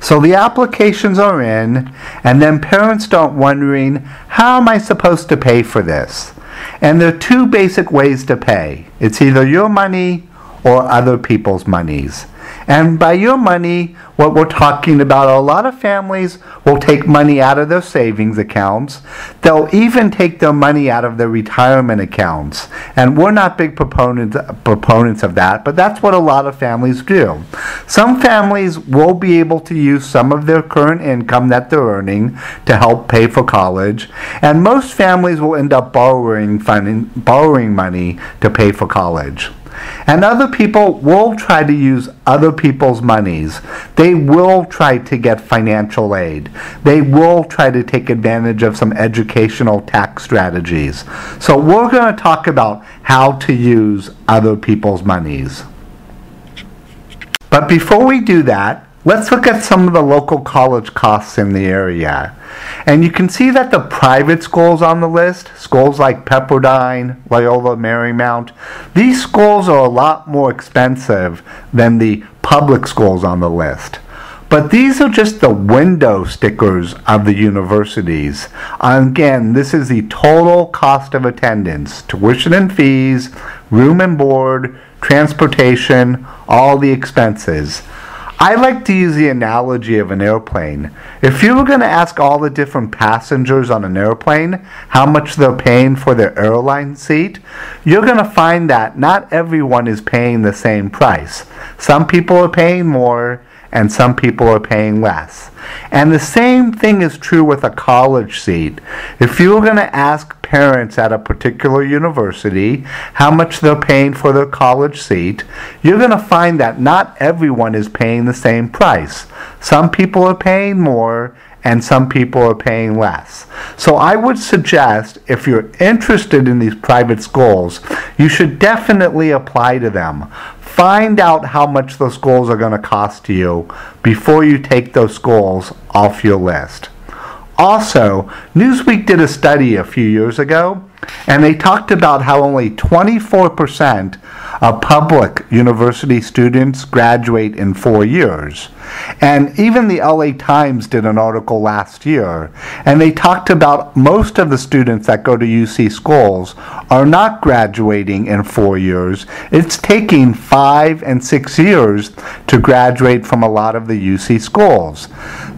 So the applications are in, and then parents start wondering, how am I supposed to pay for this? And there are two basic ways to pay. It's either your money or other people's monies. And by your money, what we're talking about, a lot of families will take money out of their savings accounts. They'll even take their money out of their retirement accounts. And we're not big proponents of that, but that's what a lot of families do. Some families will be able to use some of their current income that they're earning to help pay for college. And most families will end up borrowing money to pay for college. And other people will try to use other people's monies. They will try to get financial aid. They will try to take advantage of some educational tax strategies. So we're going to talk about how to use other people's monies. But before we do that, let's look at some of the local college costs in the area. And you can see that the private schools on the list, schools like Pepperdine, Loyola Marymount, these schools are a lot more expensive than the public schools on the list. But these are just the window stickers of the universities. Again, this is the total cost of attendance, tuition and fees, room and board, transportation, all the expenses. I like to use the analogy of an airplane. If you were going to ask all the different passengers on an airplane how much they're paying for their airline seat, you're going to find that not everyone is paying the same price. Some people are paying more and some people are paying less. And the same thing is true with a college seat. If you were going to ask parents at a particular university how much they're paying for their college seat, you're going to find that not everyone is paying the same price. Some people are paying more and some people are paying less. So I would suggest, if you're interested in these private schools, you should definitely apply to them. Find out how much those schools are going to cost you before you take those schools off your list. Also, Newsweek did a study a few years ago, and they talked about how only 24% of public university students graduate in 4 years. And even the LA Times did an article last year, and they talked about most of the students that go to UC schools are not graduating in 4 years. It's taking 5 and 6 years to graduate from a lot of the UC schools.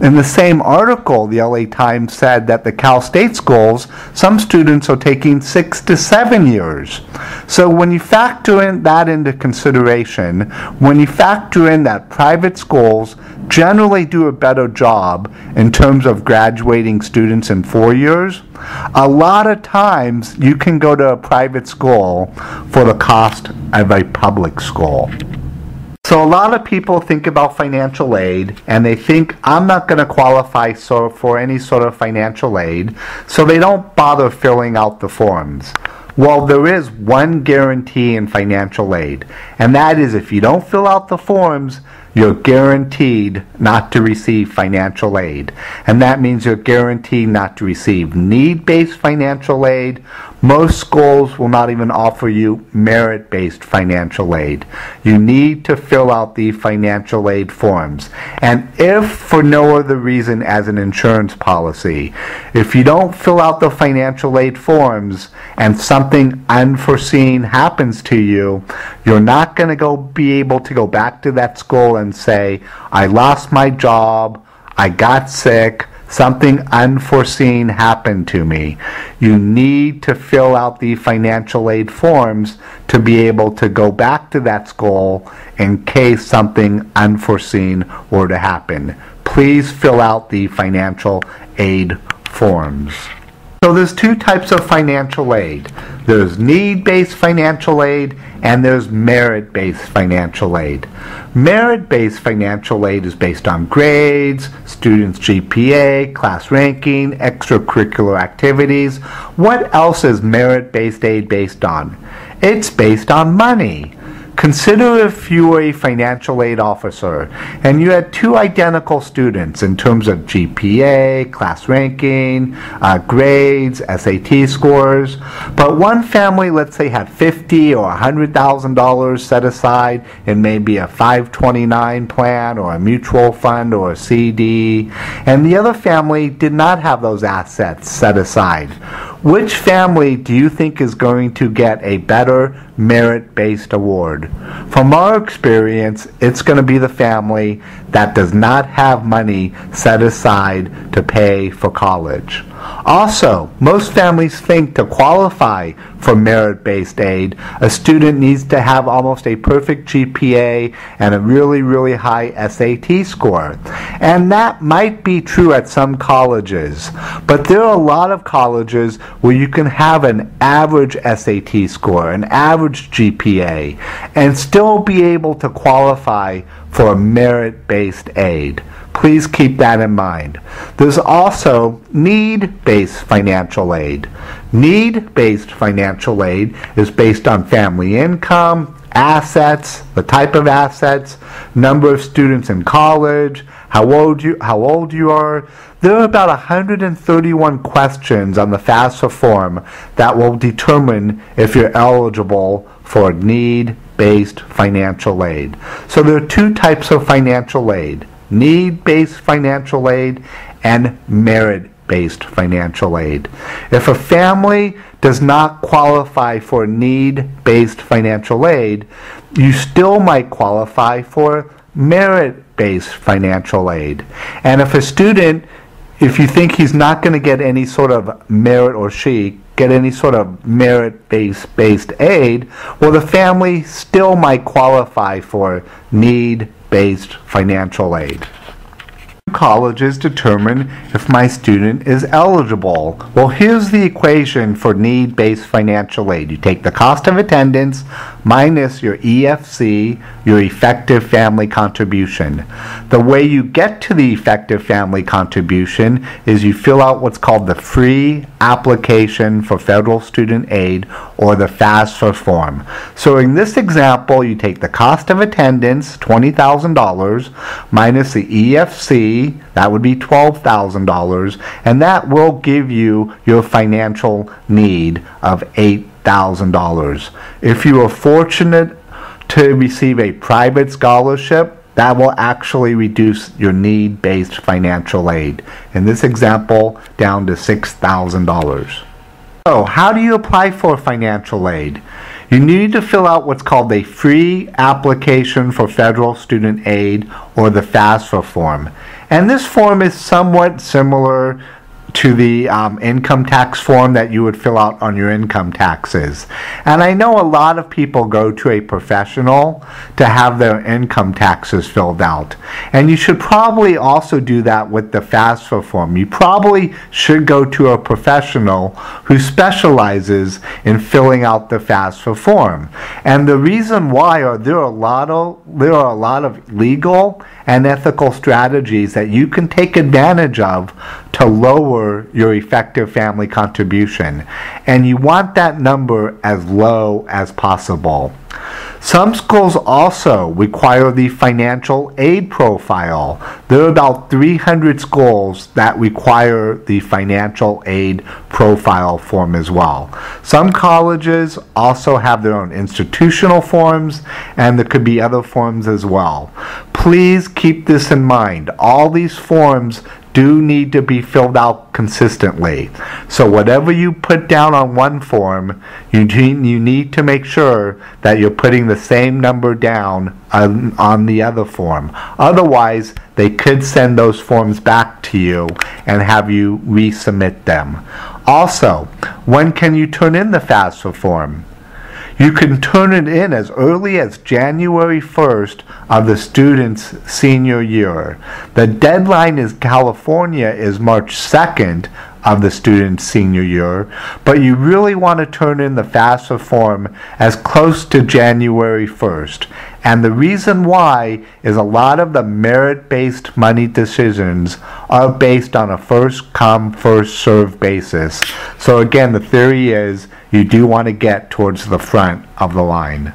In the same article, the LA Times said that the Cal State schools, some students are taking 6 to 7 years. So when you factor in that into consideration, when you factor in that private schools generally do a better job in terms of graduating students in 4 years, a lot of times you can go to a private school for the cost of a public school. So a lot of people think about financial aid and they think, I'm not going to qualify for any sort of financial aid, so they don't bother filling out the forms. Well, there is one guarantee in financial aid, and that is if you don't fill out the forms, you're guaranteed not to receive financial aid. And that means you're guaranteed not to receive need-based financial aid. Most schools will not even offer you merit-based financial aid. You need to fill out the financial aid forms. And if for no other reason as an insurance policy, if you don't fill out the financial aid forms and something unforeseen happens to you, you're not going to be able to go back to that school and say, I lost my job, I got sick, something unforeseen happened to me. You need to fill out the financial aid forms to be able to go back to that school in case something unforeseen were to happen. Please fill out the financial aid forms. So there's two types of financial aid. There's need-based financial aid and there's merit-based financial aid. Merit-based financial aid is based on grades, students' GPA, class ranking, extracurricular activities. What else is merit-based aid based on? It's based on money. Consider if you were a financial aid officer and you had two identical students in terms of GPA, class ranking, grades, SAT scores, but one family, let's say, had $50,000 or $100,000 set aside in maybe a 529 plan or a mutual fund or a CD, and the other family did not have those assets set aside. Which family do you think is going to get a better merit-based award? From our experience, it's going to be the family that does not have money set aside to pay for college. Also, most families think to qualify for merit-based aid, a student needs to have almost a perfect GPA and a really, really high SAT score. And that might be true at some colleges, but there are a lot of colleges where you can have an average SAT score, an average GPA, and still be able to qualify for merit-based aid. Please keep that in mind. There's also need-based financial aid. Need-based financial aid is based on family income, assets, the type of assets, number of students in college, how old you are. There are about 131 questions on the FAFSA form that will determine if you're eligible for need-based financial aid. So there are two types of financial aid: need-based financial aid and merit-based financial aid. If a family does not qualify for need-based financial aid, you still might qualify for merit-based financial aid. And if a student, if you think he's not going to get any sort of merit, or she get any sort of merit-based aid, well, the family still might qualify for need-based financial aid. Colleges determine if my student is eligible. Well, here's the equation for need-based financial aid. You take the cost of attendance minus your EFC, your effective family contribution. The way you get to the effective family contribution is you fill out what's called the free application for federal student aid, or the FAFSA form. So in this example, you take the cost of attendance, $20,000, minus the EFC, that would be $12,000, and that will give you your financial need of $8,000. If you are fortunate to receive a private scholarship, that will actually reduce your need-based financial aid. In this example, down to $6,000. So, how do you apply for financial aid? You need to fill out what's called a free application for federal student aid, or the FAFSA form. And this form is somewhat similar to the income tax form that you would fill out on your income taxes. And I know a lot of people go to a professional to have their income taxes filled out. And you should probably also do that with the FAFSA form. You probably should go to a professional who specializes in filling out the FAFSA form. And the reason why are there are a lot of legal and ethical strategies that you can take advantage of to lower your effective family contribution, and you want that number as low as possible. Some schools also require the financial aid profile. There are about 300 schools that require the financial aid profile form as well. Some colleges also have their own institutional forms, and there could be other forms as well. Please keep this in mind. All these forms do need to be filled out consistently. So whatever you put down on one form, you need to make sure that you're putting the same number down on the other form. Otherwise, they could send those forms back to you and have you resubmit them. Also, when can you turn in the FAFSA form? You can turn it in as early as January 1st of the student's senior year. The deadline in California is March 2nd of the student's senior year, but you really want to turn in the FAFSA form as close to January 1st. And the reason why is a lot of the merit-based money decisions are based on a first-come, first-served basis. So again, the theory is you do want to get towards the front of the line.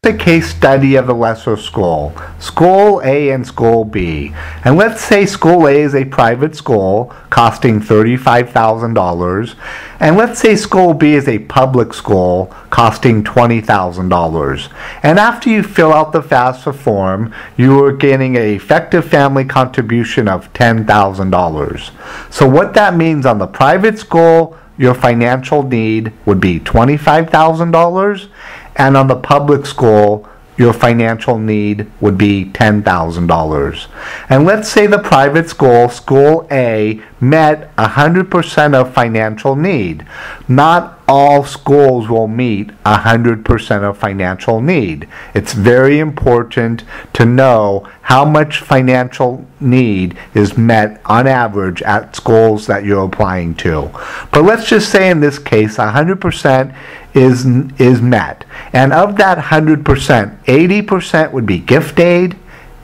A case study of the lesser school, School A and School B. And let's say School A is a private school costing $35,000, and let's say School B is a public school costing $20,000. And after you fill out the FAFSA form, you are getting an effective family contribution of $10,000. So what that means on the private school, your financial need would be $25,000, and on the public school, your financial need would be $10,000. And let's say the private school, School A, met 100% of financial need. Not all schools will meet 100% of financial need. It's very important to know how much financial need is met on average at schools that you're applying to. But let's just say in this case 100% is met. And of that 100%, 80% would be gift aid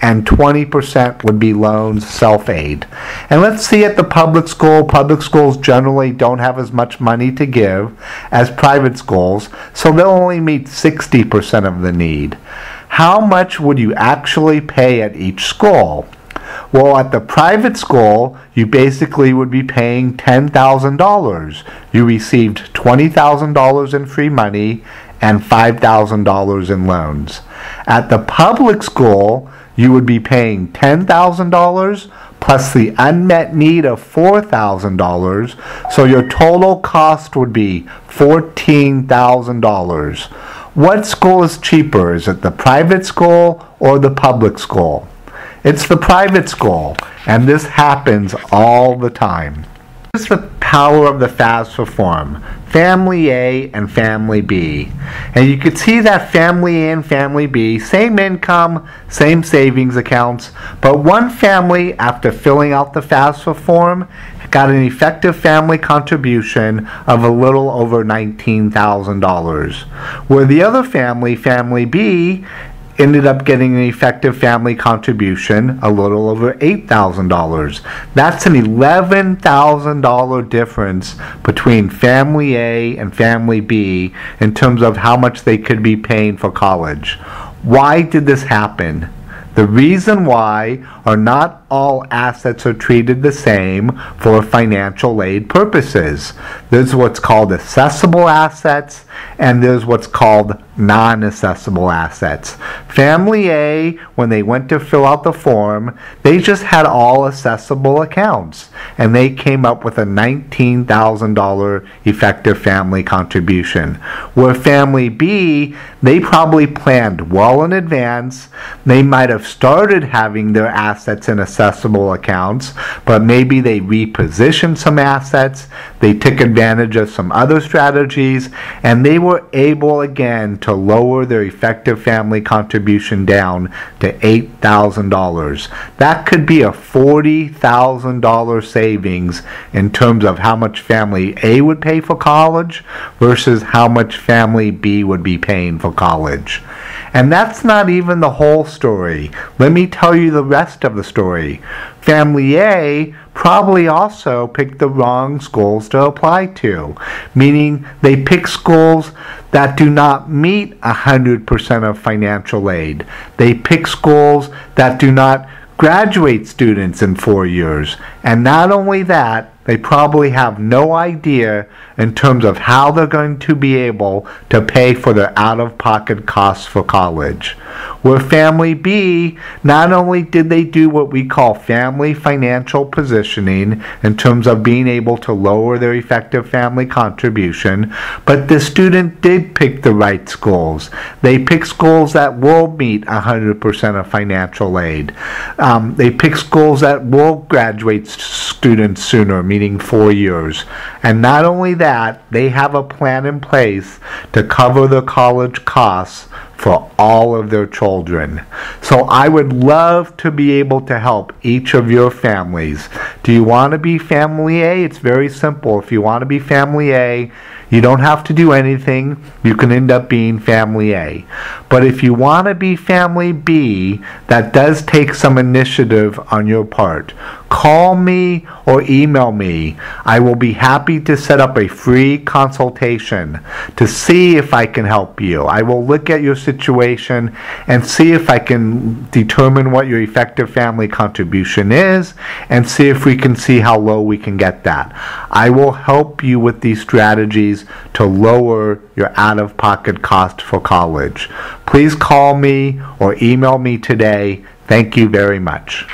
and 20% would be loans, self-aid. And let's see at the public schools generally don't have as much money to give as private schools, so they'll only meet 60% of the need. How much would you actually pay at each school? Well, at the private school, you basically would be paying $10,000. You received $20,000 in free money and $5,000 in loans. At the public school, you would be paying $10,000 plus the unmet need of $4,000, so your total cost would be $14,000. What school is cheaper? Is it the private school or the public school? It's the private school, and this happens all the time. This is the power of the FAFSA form, Family A and Family B. And you can see that Family A and Family B, same income, same savings accounts, but one family, after filling out the FAFSA form, got an effective family contribution of a little over $19,000. Where the other family, Family B, ended up getting an effective family contribution a little over $8,000. That's an $11,000 difference between Family A and Family B in terms of how much they could be paying for college. Why did this happen? The reason why are not all assets are treated the same for financial aid purposes. There's what's called accessible assets and there's what's called non-accessible assets. Family A, when they went to fill out the form, they just had all accessible accounts and they came up with a $19,000 effective family contribution. Where Family B, they probably planned well in advance. They might have started having their assets in accessible accounts, but maybe they repositioned some assets, they took advantage of some other strategies, and they were able again to lower their effective family contribution down to $8,000. That could be a $40,000 savings in terms of how much Family A would pay for college versus how much Family B would be paying for college. And that's not even the whole story. Let me tell you the rest of the story. Family A probably also picked the wrong schools to apply to, meaning they pick schools that do not meet 100% of financial aid. They pick schools that do not graduate students in 4 years. And not only that, they probably have no idea in terms of how they're going to be able to pay for their out-of-pocket costs for college. Where Family B, not only did they do what we call family financial positioning in terms of being able to lower their effective family contribution, but the student did pick the right schools. They picked schools that will meet 100% of financial aid. They picked schools that will graduate students sooner, meaning 4 years. And not only that, they have a plan in place to cover the college costs for all of their children. So I would love to be able to help each of your families. Do you want to be Family A? It's very simple. If you want to be Family A, you don't have to do anything. You can end up being Family A. But if you want to be Family B, that does take some initiative on your part. call me or email me. I will be happy to set up a free consultation to see if I can help you. I will look at your situation and see if I can determine what your effective family contribution is and see if we can see how low we can get that. I will help you with these strategies to lower your out-of-pocket cost for college. Please call me or email me today. Thank you very much.